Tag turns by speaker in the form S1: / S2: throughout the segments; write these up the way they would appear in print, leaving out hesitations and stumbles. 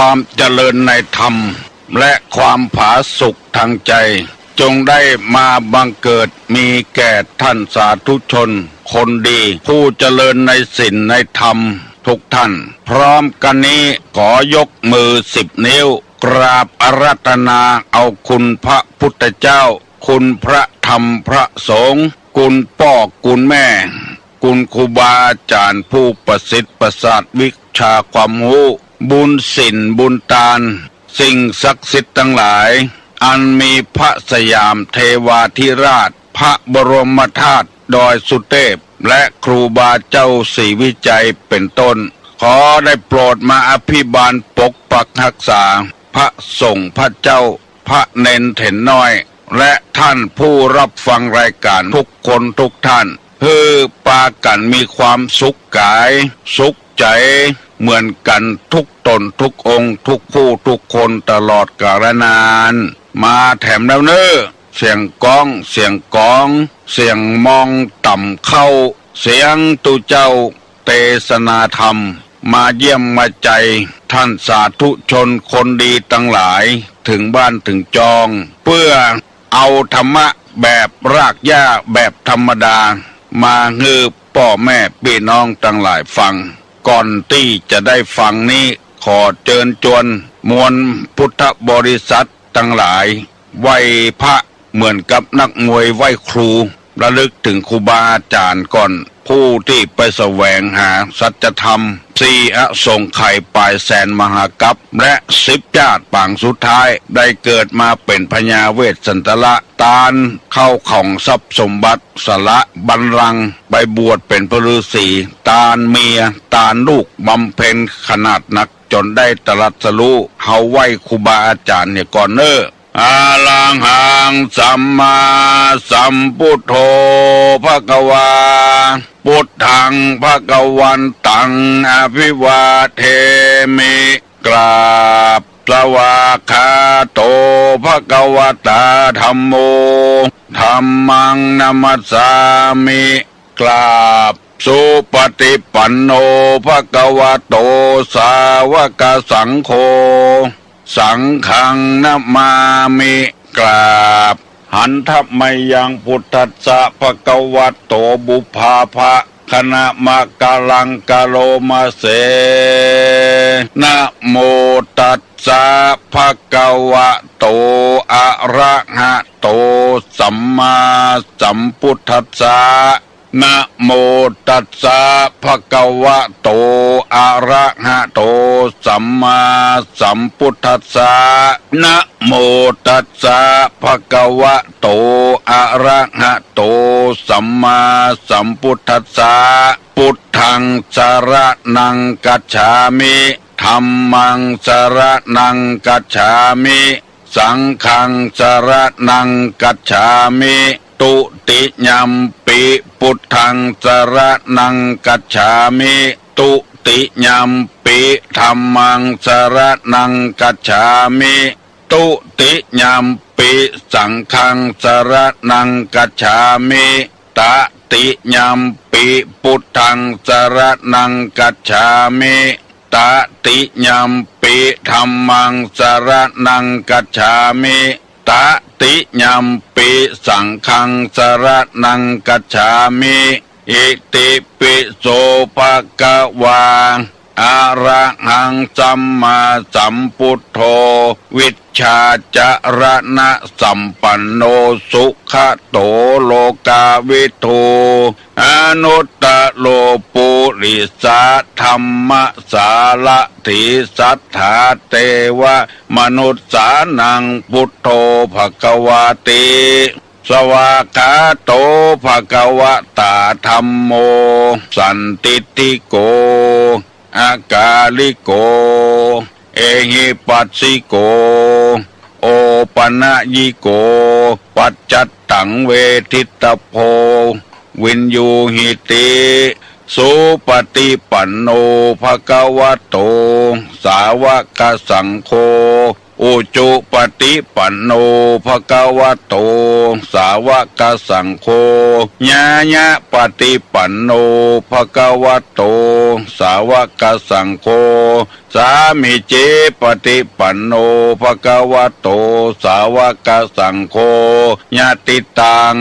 S1: ความเจริญในธรรมและความผาสุกทางใจจงได้มาบังเกิดมีแก่ท่านสาธุชนคนดีผู้เจริญในศีลในธรรมทุกท่านพร้อมกันนี้ขอยกมือ10 นิ้วกราบอาราธนาเอาคุณพระพุทธเจ้าคุณพระธรรมพระสงฆ์คุณพ่อคุณแม่คุณครูบาอาจารย์ผู้ประสิทธิ์ประสาทวิชาความรู้บุญศีลบุญทานสิ่งศักดิ์สิทธิ์ทั้งหลายอันมีพระสยามเทวาธิราชพระบรมธาตุดอยสุเทพและครูบาเจ้าศรีวิจัยเป็นต้นขอได้โปรดมาอภิบาลปกปักรักษาพระสงฆ์พระเจ้าพระเนนเถนน้อยและท่านผู้รับฟังรายการทุกคนทุกท่านเพื่อปากันมีความสุขกายสุขใจเหมือนกันทุกตนทุกองค์ทุกผู้ทุกคนตลอดกาลนานมาแถมแล้วเนอเสียงก้องเสียงกองเสียงมองต่ำเข้าเสียงตุเจ้าเทศนาธรรมมาเยี่ยมมาใจท่านสาธุชนคนดีทั้งหลายถึงบ้านถึงจองเพื่อเอาธรรมะแบบรากหญ้าแบบธรรมดามาฮือพ่อแม่พี่น้องทั้งหลายฟังก่อนที่จะได้ฟังนี้ขอเชิญชวนมวลพุทธบริษัททั้งหลายไหว้พระเหมือนกับนักมวยไหว้ครูระลึกถึงครูบาอาจารย์ก่อนผู้ที่ไปแสวงหาสัจธรรม4 อสงไขยปลายแสนมหากัปและ10 ชาติปางสุดท้ายได้เกิดมาเป็นพญาเวสสันตละตาลเข้าของทรัพย์สมบัติสละบัลลังก์ไปบวชเป็นพระฤาษีตาลเมียตาลลูกบำเพ็ญขนาดหนักจนได้ตรัสรู้เฮาไหว้ครูบาอาจารย์เนี่ยก่อนเนออาลังหังสัมมาสัมพุทโธภควาพุทธังภวันตังอภิวาเทมิกราบสวากขาโตภควตาธัมโมธัมมังนัมสสามิกราบสุปฏิปันโนภควโตสาวกสังโฆสังฆังนะมามิกราบหันทัพไมยังพุทธัสสะภะคะวะโตบุพาภะคณะมะกะลังกะโลมาเสนะโมตัสสะภะคะวะโตอะระหะโตสัมมาสัมพุทธัสสะนะโมตัสสะภะคะวะโตอะระหะโตสัมมาสัมพุทธัสสะนะโมตัสสะภะคะวะโตอะระหะโตสัมมาสัมพุทธัสสะพุทธังสรณังกัจฉามิธัมมังสรณังกัจฉามิสังฆังสรณังกัจฉามิตุติยัมปิพุทธังสรณังกัจฉามิตุติยัมปิธัมมังสรณังกัจฉามิตุติยัมปิสังฆังสรณังกัจฉามิตติยัมปิพุทธังสรณังกัจฉามิตติยัมปิธัมมังสรณังกัจฉามิตติยัมปิสังฆังสรณังกัจฉามิอิติปิโสภะคะวาอะระหังสัมมาสัมพุทโธวิชชาจรณะสัมปันโนสุขโตโลกาวิทูอนุตตโลปุริสาธัมมสาละถิสัทธาเทวมนุษสานังพุทโธภควาติสวากขาโตภควตาธัมโมสันติติโกอากาลิโกเอหิปัสสิโกโอปนะยิโกปัจจัตตังเวทิตโพวินยูหิติสุปฏิปันโนภะคะวะโตสาวกสังโฆ อุจุปฏิปันโนภะคะวะโตสาวกสังโฆญาญะปฏิปันโนภะคะวะโตสาวกสังโฆสามิเจปฏิปันโนภะคะวะโตสาวกสังโฆญาติตัง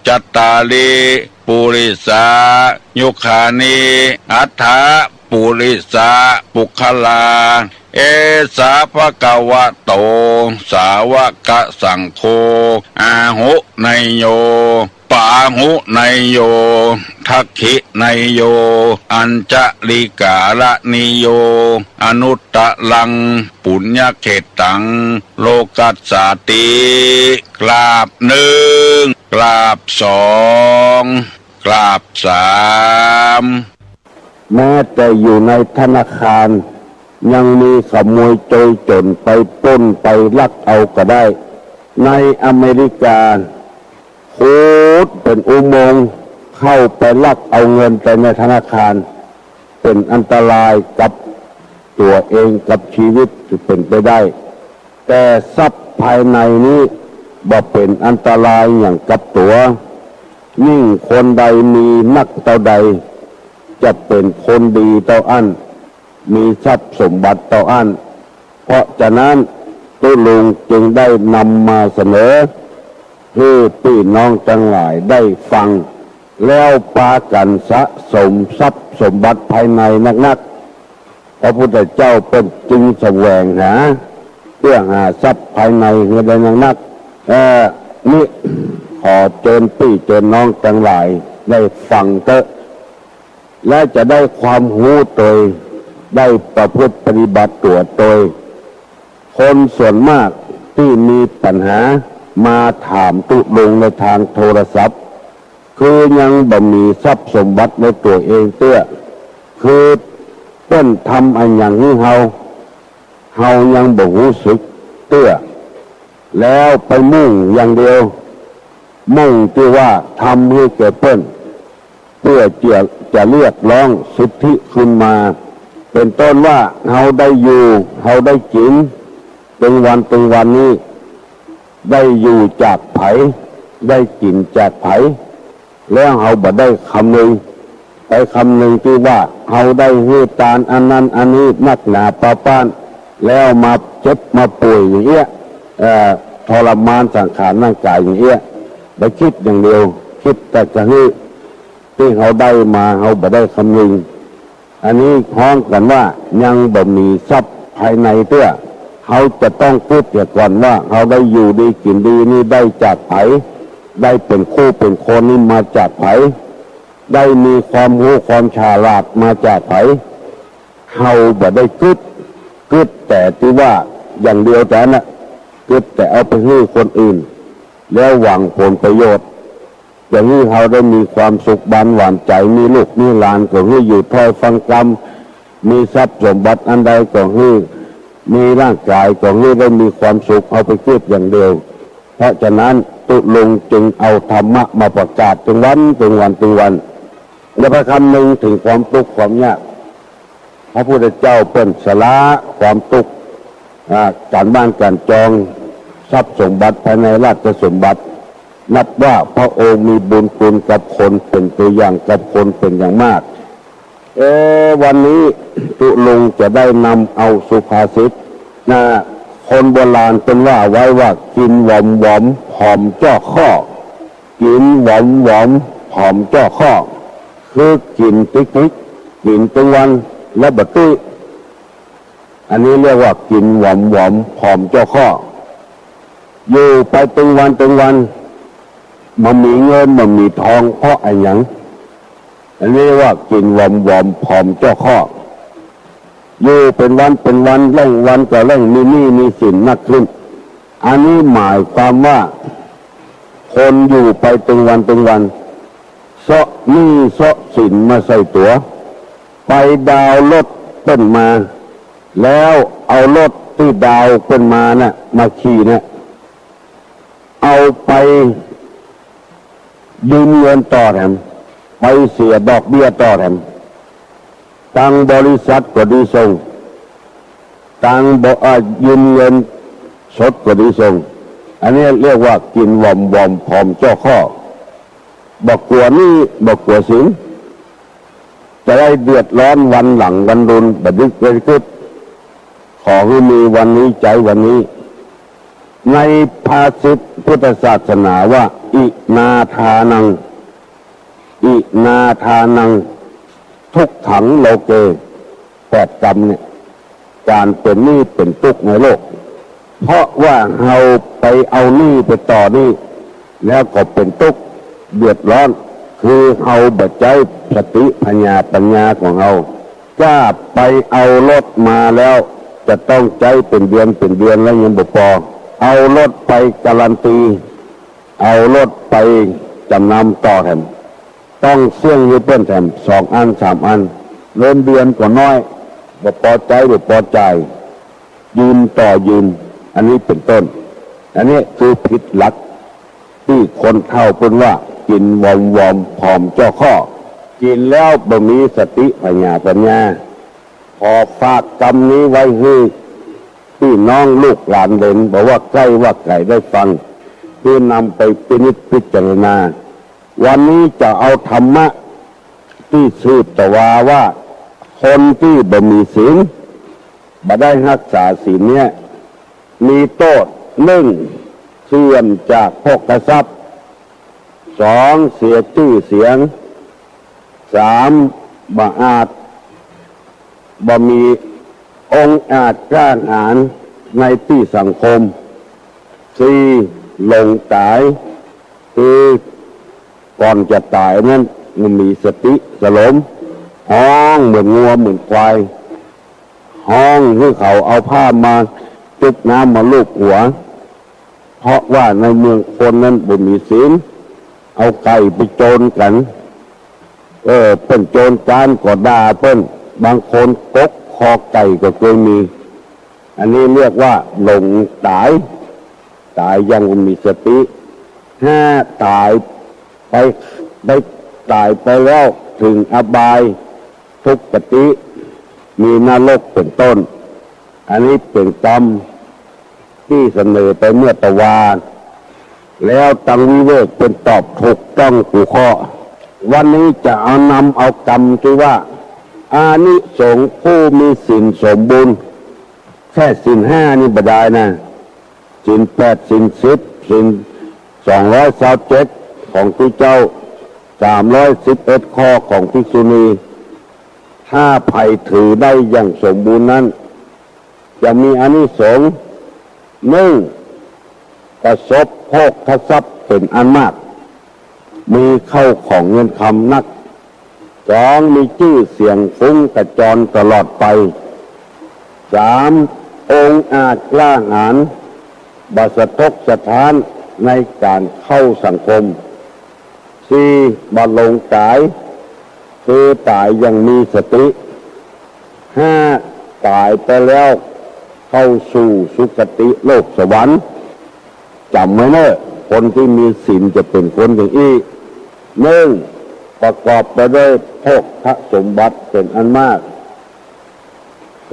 S1: จัตตาลิปุริสายุคานิอัฏฐะปุริสาปุคลาเอสาภะคะวะโตสาวกสังโฆอาหุไนโยปาหุไนโยทักขิไนโยอัญจลิกาละนิโยอนุตตะลังปุญญเขตังโลกัสสาติกราบหนึ่งกราบสองกราบสาม
S2: แม้แต่อยู่ในธนาคารยังมีขโมยโจรจนไปปล้นไปลักเอาก็ได้ในอเมริกาโคตรเป็นอุโมงค์เข้าไปลักเอาเงินไปในธนาคารเป็นอันตรายกับตัวเองกับชีวิตที่เป็นไปได้แต่ทรัพย์ภายในนี้บ่เป็นอันตรายอย่างกับตัวยิ่งคนใดมีนักเท่าใดจะเป็นคนดีเท่าอันมีทรัพย์สมบัติเท่าอันเพราะฉะนั้นตุลุงจึงได้นำมาเสนอให้พี่น้องทั้งหลายได้ฟังแล้วพากันสะสมทรัพย์สมบัติภายในนักๆพระพุทธเจ้าเป็นจึงแสวงหาเพื่อหาทรัพย์ภายในให้ได้นักๆนี่ขอเชิญพี่เชิญน้องทั้งหลายได้ฟังเถอะและจะได้ความรู้โดยได้ประพฤติปฏิบัติตัวโดยคนส่วนมากที่มีปัญหามาถามตุลงในทางโทรศัพท์คือยังบ่มีทรัพย์สมบัติในตัวเองเตื้อคือเพิ่นทำอันอย่างนี้เฮายังบ่รู้สึกเตื้อแล้วไปมุ่งอย่างเดียวมุ่งที่ว่าทำให้แก่เพิ่นเพื่อจะเรียกร้องสิทธิขึ้นมาเป็นต้นว่าเฮาได้อยู่เฮาได้กินเป็นวันนี้ได้อยู่จากไผได้กินจากไผแล้วเฮาบ่ได้คำนึงไปคำนึงที่ว่าเฮาได้ให้ทานอันนั้นอันนี้นักหนาป้าป้านแล้วมาเจ็บมาป่วยอย่างเงี้ยทรมานสังขารร่างกายอย่างเงี้ยไปคิดอย่างเดียวคิดแต่จะให้ที่เขาได้มาเขาบ่ได้คำนึงอันนี้พ้องกันว่ายังบ่มีทรัพย์ภายในเตื้อเขาจะต้องคิดเสียก่อนว่าเขาได้อยู่ดีกินดีนี่ได้จากไผได้เป็นคู่เป็นคนนี่มาจากไผได้มีความรู้ความฉลาดมาจากไผเขาบ่ได้คิดแต่ที่ว่าอย่างเดียวแต่น่ะคิดแต่เอาไปให้คนอื่นแล้วหวังผลประโยชน์อย่างนี้เขาได้มีความสุขบานหวานใจมีลูกมีหลานก็ให้อยู่ถ้อยฟังกรรมมีทรัพย์สมบัติอันใดก็ให้มีร่างกายก็ให้ได้มีความสุขเอาไปคิดอย่างเดียวเพราะฉะนั้นตุลุงจึงเอาธรรมะมาประกาศถึงวันและพระคำหนึ่งถึงความทุกข์ความยากพระพุทธเจ้าเป็นสละความทุกข์การบ้านการจองทรัพย์สมบัติภายในราชสมบัตินับว่าพระองค์มีบุญคุณกับคนเป็นตัวอย่างกับคนเป็นอย่างมากวันนี้ตุลุงจะได้นำเอาสุภาษิตคนโบราณเป็นว่าไว้ว่ากินหวอมผอมจ้อข้อกินหวอมผอมจ้อข้อคือกินติ๊กกินตัววันและบะตุ้ยอันนี้เรียกว่ากินหวอมผอมจ้อข้ออยู่ไปตึงวันมันมีเงินมันมีทองเพราะอะไรอย่างอันนี้ว่ากินหวอมผอมจ้อข้ออยู่เป็นวันเร่งวันก็เร่งมีหนี้มีสินนักขึ้นอันนี้หมายความว่าคนอยู่ไปตึงวันเสาะหนี้เสาะสินมาใส่ตัวไปดาวรถเป็นมาแล้วเอารถที่ดาวเป็นมาน่ะมาขี่น่ะเอาไปยืมเงินต่อแถมไปเสียดอกเบี้ยต่อแถมตังบริษัทก็ดีส่งตังยืมเงิน สดก็ดีทรงอันนี้เรียกว่ากินวอมวอมพร้อมเจ้าข้อบอกกลัวนี่บอกกลัวสิงจะได้เดือดร้อนวันหลังวันรุนบัดดึกเลยขึ้นขอให้มีวันนี้ใจวันนี้ในภาษิตพุทธศาสนาว่าอินาทานังอินาทานังทุกขังโลเก8 กรรมเนี่ยการเป็นหนี้เป็นทุกข์ในโลกเพราะว่าเราไปเอาหนี้ไปต่อหนี้แล้วก็เป็นทุกข์เดือดร้อนคือเอาบัจจัยสติปัญญาของเรากล้าไปเอารถมาแล้วจะต้องใจเป็นเดือนแล้วยังบ่พอเอารถไปการันตีเอารถไปจำนำต่อแถมต้องเสี่ยงยืดเปิ้นแถม2 อัน 3 อันเริ่มเดือนก็น้อยบ่พอใจบ่พอใจยืมต่อยืมอันนี้เป็นต้นอันนี้คือผิดหลักที่คนเฒ่าพูดว่ากินวอมพร้อมเจ้าข้อกินแล้วบ่มีสติปัญญาพอฝากกรรมนี้ไว้ให้พี่น้องลูกหลานเด่นบอกว่าใกล้ว่าไก่ได้ฟังคือนำไปพิจารณาวันนี้จะเอาธรรมะที่สืบต่อว่าคนที่บ่มีศีลบ่ได้รักษาศีลเนี่ยมีโทษ1เสื่อมจากภพทรัพย์2เสียชื่อเสียง3บ่อาจบ่มีองค์อาจกล้าหาญในที่สังคม4หลงตายคือก่อนจะตายนั้นมันมีสติสลมห้องเหมือนงัวเหมือนควายห้องที่เขาเอาผ้ามาจุบน้ำมาลูบหัวเพราะว่าในเมืองคนนั้นบ่มีศีลเอาไก่ไปโจรกันเป็นโจรการก็ด่าเปิ้นบางคนกกคอไก่ก็เคยมีอันนี้เรียกว่าหลงตายยังบ่มีสติถ้าตายไปแล้วถึงอบายทุกขติมีนรกเป็นต้นอันนี้เป็นกรรมที่เสนอไปเมื่อตะวาแล้วตังวิเวกเป็นตอบถูกต้องกูข้อวันนี้จะเอากรรมที่ว่าอานิสงส์ผู้มีศีลสมบูรณ์แค่ศีล5นี่บ่ได้นะศีล8ศีล10ศีล227ของที่เจ้า311ข้อของภิกษุณีถ้าไผ่ถือได้อย่างสมบูรณ์นั้นจะมีอานิสงส์1ประสบโภคทรัพย์เป็นอันมากมีเข้าของเงินคำนัก2มีชื่อเสียงฟุ้งกระจรตลอดไป3องค์อาจกล้าหาญบัสทกสถานในการเข้าสังคม4บ่หลงตายคือตายยังมีสติ5ตายไปแล้วเข้าสู่สุคติโลกสวรรค์จำไว้เนอะคนที่มีศีลจะเป็นคนอย่างนี้ประกอบไปด้วยโภคสมบัติเป็นอันมาก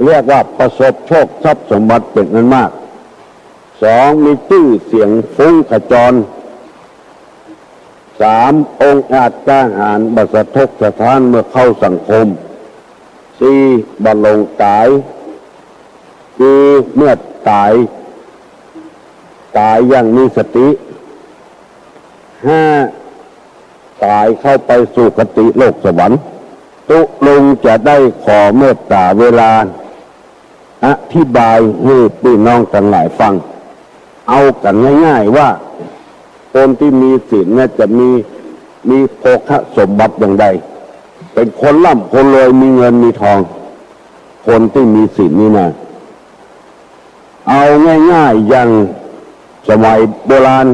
S2: เรียกว่าประสบโชคทรัพย์สมบัติเป็นอันมาก2มีชื่อเสียงฟุ้งขจร3องค์อาจกล้าหาญบัสทกสถานเมื่อเข้าสังคม4บ่หลงตายคือเมื่อตายอย่างมีสติ5ตายเข้าไปสู่คติโลกสวรรค์ตุลุงจะได้ขอเมตตาเวลาอธิบายให้พี่น้องทั้งหลายฟังเอากันง่ายๆว่าคนที่มีศีลเนี่ยจะมีโภคสมบัติอย่างใดเป็นคนร่ำคนรวยมีเงินมีทองคนที่มีศีลนี่นะเอาง่ายๆอย่างสมัยโบราณ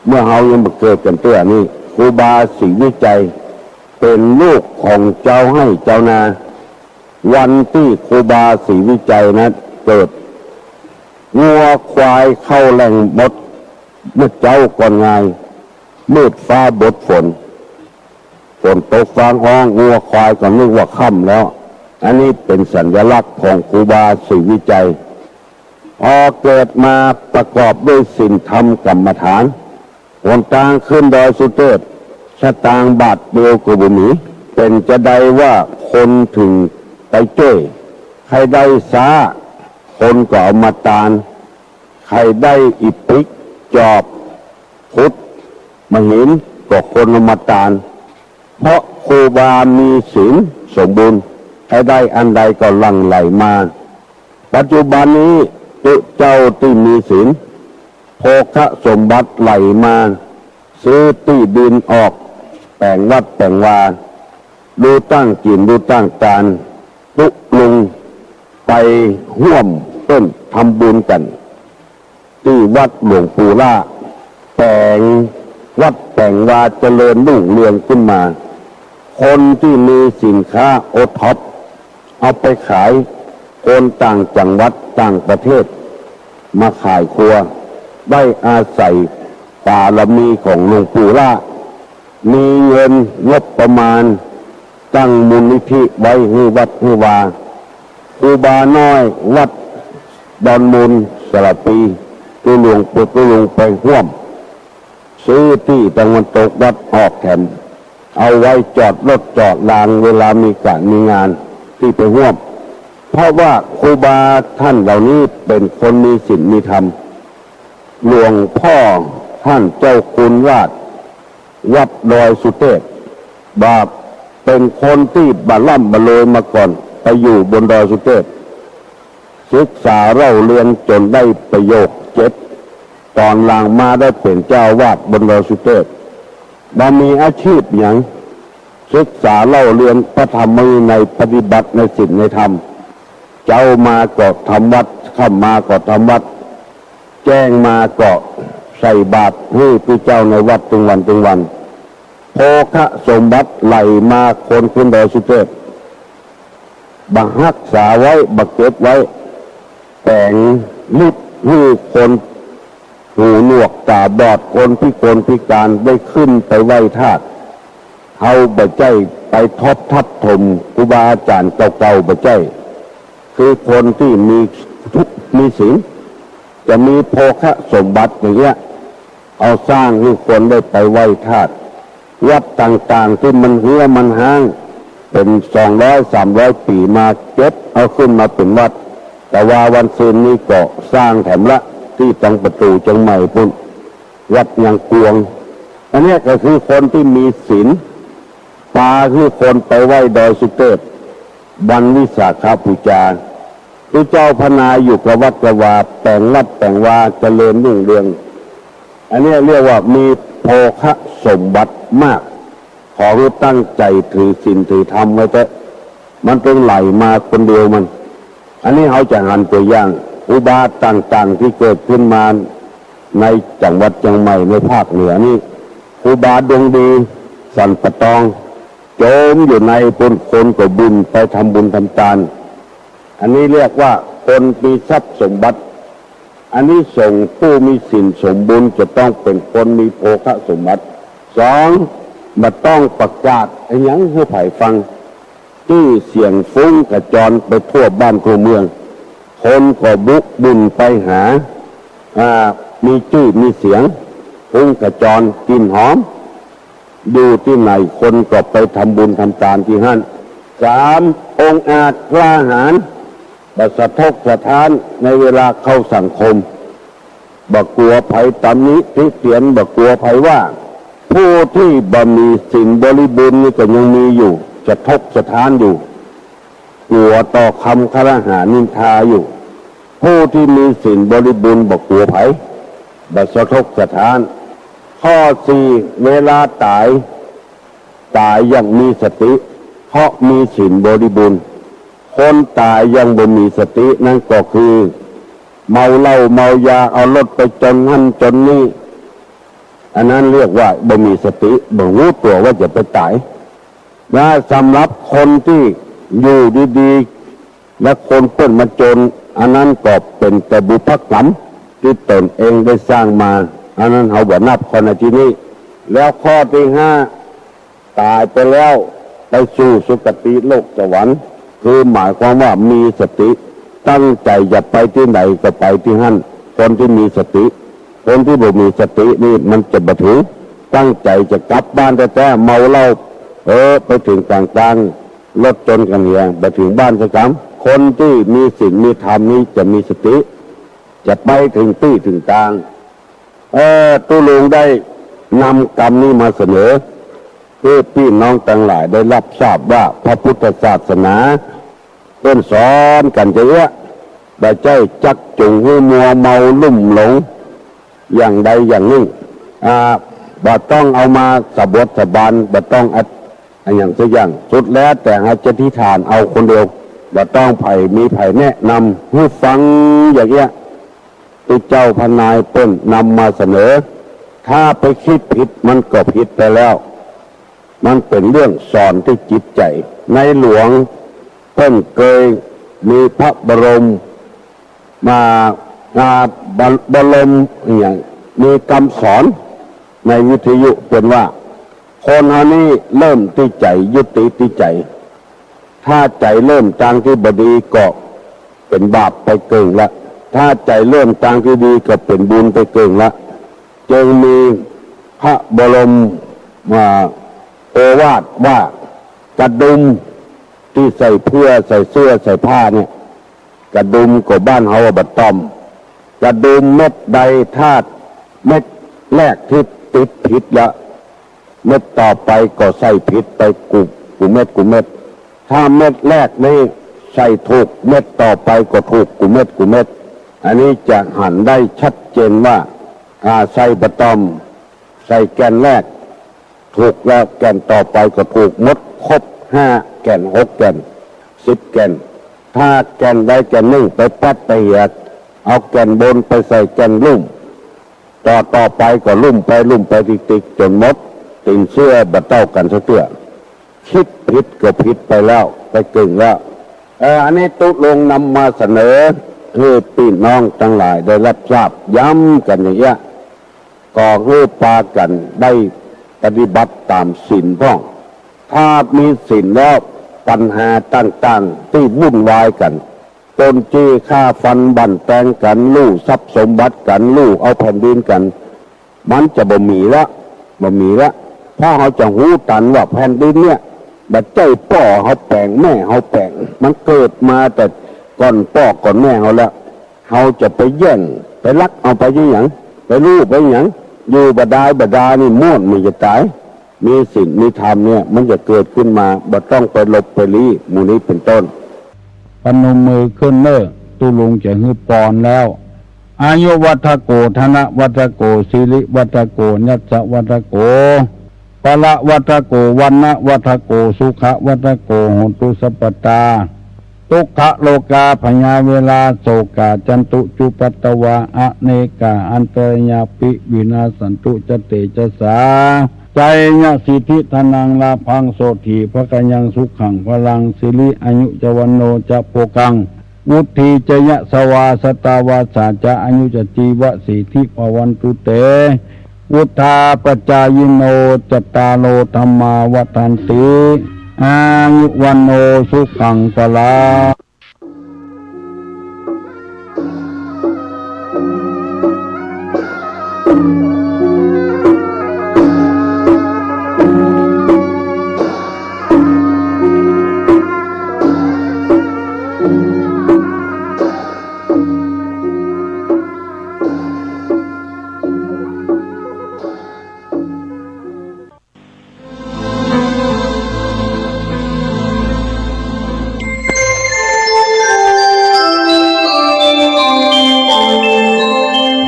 S2: เมื่อเฮายังบ่เกิดกันเตื้อนี่ครูบาศรีวิจัยเป็นลูกของเจ้าให้เจ้านาวันที่ครูบาศรีวิจัยนั้นเกิดงัวควายเข้าแหล่งหมดเมื่อเจ้าก่อนไงมืดฟ้าบดฝนตกฟ้าห้องงัวควายก็นึกว่าค่ำแล้วอันนี้เป็นสัญลักษณ์ของครูบาศรีวิจัย พอเกิดมาประกอบด้วยศีลธรรมกรรมฐานหนทางขึ้นดอยสุเทพชะตางบาทเดียวกับบุญนี้เป็นจะได้ว่าคนถึงไปเจ้ยใครได้สาคนก็เอามาตานใครได้อิปิกจอบพุทธมหินก็คนเอามาตานเพราะครูบามีศีลสมบูรณ์ใครได้อันใดก็หลั่งไหลมาปัจจุบันนี้เจ้าที่มีศีลโภคสมบัติไหลมาซื้อที่ดินออกแต่งวัดแต่งวาดูตั้งกินดูตั้งการตุลุงไปห่วมต้นทำบุญกันที่วัดหลวงปู่ล่าแต่งวัดแต่งวาเจริญรุ่งเรืองขึ้นมาคนที่มีสินค้าโอท็อปเอาไปขายคนต่างจังหวัดต่างประเทศมาขายครัวได้อาศัยบารมีของหลวงปู่ล่ามีเงินงบประมาณตั้งมูลนิธิไว้ให้วัดให้วาครูบาน้อยวัดดอนมูลสระปีตัวหลวงปู่ตัวหลวงไปห่วมซื้อที่ตะวันตกวัดออกแถมเอาไว้จอดรถจอดรางเวลามีการมีงานที่ไปห่วมเพราะว่าครูบาท่านเหล่านี้เป็นคนมีศีลมีธรรมหลวงพ่อท่านเจ้าคุณราชวัดดอยสุเทพบาปเป็นคนที่บาล่ำบาเลยมาก่อนไปอยู่บนดอยสุเทพศึกษาเล่าเรียนจนได้ประโยค7ตอนหลังมาได้เป็นเจ้าวาดบนดอยสุเทพมามีอาชีพอย่างศึกษาเล่าเรียนพระธรรมในปฏิบัติในศีลในธรรมเจ้ามาก็ทำวัดเข้ามาก็ทำวัดแจ้งมาก็ใส่บาตรให้พระเจ้าในวัดตึงวันโภคสมบัติไหลมาคนขึ้นดอยสุเทพบังรักษาไว้บักเก็บไว้แต่งลิบให้คนหูหนวกตาบอดคนพิกลพิการได้ขึ้นไปไหว้ธาตุเอาบะใจไปทบทับถมครูบาอาจารย์เก่าๆบะใจคือคนที่มีทุกมีศีลจะมีโภคสมบัติอย่างเงี้ยเอาสร้างให้คนได้ไปไหว้ธาตุวัดต่างๆที่มันเหื่อมันห้างเป็น200-300 ปีมาเก็บเอาขึ้นมาเป็นวัดแต่ว่าวันซืนนี้ก็สร้างแถมละที่ตรงประตูจังใหม่พุ่นวัดยังกวงอันนี้ก็คือคนที่มีศีลปาคือคนไปไหว้ดอยสุเทพวันวิสาขบูชาพระเจ้าพนาอยู่กับวัดกวาแต่งวัดแต่งวาเจริญรุ่งเรืองอันนี้เรียกว่ามีโภคสมบัติมากขอให้ตั้งใจถือศีลถือธรรมไว้เถอะมันต้องไหลมาคนเดียวมันอันนี้เขาจะหันตัวอย่างอุบาทต่างๆที่เกิดขึ้นมาในจังหวัดเชียงใหม่ในภาคเหนือนี่อุบาทดวงดีสันปะตองโจมอยู่ในคนก็บุญไปทำบุญทำทานอันนี้เรียกว่าคนมีทรัพย์สมบัติอันนี้ส่งผู้มีศีลสมบูรณ์จะต้องเป็นคนมีโภคสมบัติ2มาต้องประกาศไอ้ยังให้ไผ่ฟังที่เสียงฟุ้งกระจรไปทั่วบ้านทั่วเมืองคนก็บุกบุญไปหามีชื่อมีเสียงฟุ้งกระจรกลิ่นหอมดูที่ไหนคนก็ไปทำบุญทำทานที่นั่น3องค์อาจกล้าหาญบัสะทกสะท้านในเวลาเข้าสังคมบักกลัวภัยตำนี้ที่เตียนบักกลัวภัยว่าผู้ที่บ่มีศีลบริบูรณ์นี่ก็ยังมีอยู่จะทกสะท้านอยู่กลัวต่อคำคารหานินทาอยู่ผู้ที่มีศีลบริบูรณ์บักกลัวภัยบัสะทกสะท้านข้อ4เวลาตายอย่างมีสติเพราะมีศีลบริบูรณ์คนตายยังบ่มีสตินั่นก็คือเมาเหล้าเมายาเอารถไปจนนั่นจนนี่อันนั้นเรียกว่าบ่มีสติบ่รู้ตัวว่าจะไปตายนะสำหรับคนที่อยู่ดีๆและคนเปิ้นมาจนอันนั้นก็เป็นแต่บุพกรรมที่ตนเองได้สร้างมาอันนั้นเอาบ่นับคนในที่นี้แล้วข้อที่5ตายไปแล้วไปสู่สุคติโลกสวรรค์คือหมายความว่ามีสติ ตั้งใจจะไปที่ไหนก็ไปที่นั่นคนที่มีสติคนที่บ่มีสตินี่มันจะบ่ถึงตั้งใจจะกลับบ้านแต่เมาเหล้าไปถึงต่างๆรถจนกันเหี่ยบ่ถึงบ้านสักครั้งคนที่มีศีลมีธรรมนี้จะมีสติจะไปถึงที่ถึงทางตุลุงได้นำกรรมนี้มาเสนอเพื่อพี่น้องทั้งหลายได้รับทราบว่าพระพุทธศาสนาเป็นสอนกันจะเยอะได้ใจจักจุงให้มัวเมาลุ่มหลงอย่างใดอย่างหนึ่งบ่ต้องเอามาสะบดสะบานบ่ต้องอย่างสักอย่างสุดแล้วแต่อาจจะที่ฐานเอาคนเดียวบ่ต้องมีไผ่แนะนำให้ฟังอย่างเงี้ยที่เจ้าพนายเปิ้นนำมาเสนอถ้าไปคิดผิดมันก็ผิดไปแล้วมันเป็นเรื่องสอนที่จิตใจในหลวงเปิ้นเคยมีพระบรมบรมอย่างมีคำสอนในวิทยุเป็นว่าคนเฮานี้เริ่มที่ใจยุติที่ใจถ้าใจเริ่มทางที่บดีก็เป็นบาปไปเกินละถ้าใจเริ่มทางที่ดีก็เป็นบุญไปเกินละจึงมีพระบรมโอวาทว่ากระดุมที่ใส่เสื้อใส่ผ้าเนี่ยกระดุมก็บ้านเฮาบัดต้อมกระดุมเม็ดใดธาตุเม็ดแรกที่ติดผิดละเม็ดต่อไปก็ใส่ผิดไปกูเม็ดถ้าเม็ดแรกนี่ใส่ถูกเม็ดต่อไปก็ถูกกูเม็ดอันนี้จะหันได้ชัดเจนว่าใส่บัดต้อมใส่แกนแรกถูกแล้วแกนต่อไปก็ถูกหมดครบ5แกน6แกน10แกนถ้าแกนใดแกนหนึ่งไปปัดไปเหยียดเอาแกนบนไปใส่แกนลุ่มต่อไปก็ลุ่มไปติ๊กจนหมดติ่งเสื้อบัดเต้ากันเสื้อคิดผิดก็ผิดไปแล้วไปกึ่งแล้วอันนี้ตุลงนำมาเสนอให้พี่น้องทั้งหลายได้รับทราบย้ำกันอย่างเงี้ยก็ให้ปากันได้ปฏิบัติตามศีลพ่องถ้ามีศีลแล้วปัญหาต่างๆที่วุ่นวายกันปนจี้ฆ่าฟันบั่นแตงกันลู่ทรัพย์สมบัติกันลู่เอาแผ่นดินกันมันจะบ่มีละพ่อเขาจะหูตันว่าแผ่นดินเนี่ยบัดใจพ่อเขาแปลงแม่เขาแปลงมันเกิดมาแต่ก่อนพ่อก่อนแม่เขาแล้วเขาจะไปแย่งไปลักเอาไปยี่หยังไปลู่ไปหยังอยู่บดานี่ม่วนมันจะตายมีศีลมีธรรมเนี่ยมันจะเกิดขึ้นมาบ่ต้องไปหลบไปลี้หมู่นี้เป็นต้นพนมมือขึ้นเน้อตุลุงจะฮือปอนแล้วอายุวัฏโกธนวัฏโกสิริวัฏโกยัสสะวัฏโกปละวัฏโกวันนะวัฏโกสุขวัฏโกโหตุสัพพตาทุกขโลกาพญาเวลาโศกาจันตุจุปัตตวาอเนกาอันตรญาปิวินาสันตุจเตจสาใจญาสิทธิธนังลาพังโสถีพระกัญญังสุขังพลังสิริอายุจวันโนจะโปกังวุฒิจยะสวาสตาวาสาจะอายุจจีวะสิทธิภวันตุเตวุธาปจายโนจตาโลธรรมาวัฏันติอายุวันโนสุขังพลัง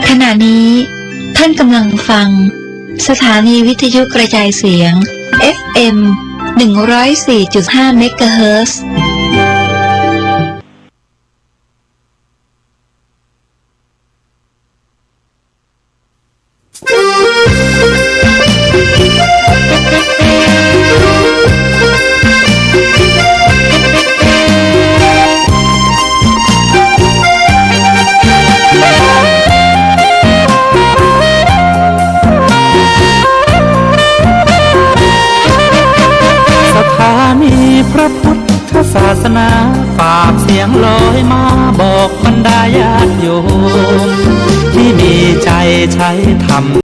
S3: ขณะนี้ท่านกำลังฟังสถานีวิทยุกระจายเสียง FM 104.5 เมกะเฮิรตซ์
S4: พระพุทธ ธศาสนาฝากเสียงลอยมาบอกบรรดาญาติโยมที่มีใจใช้ธรรม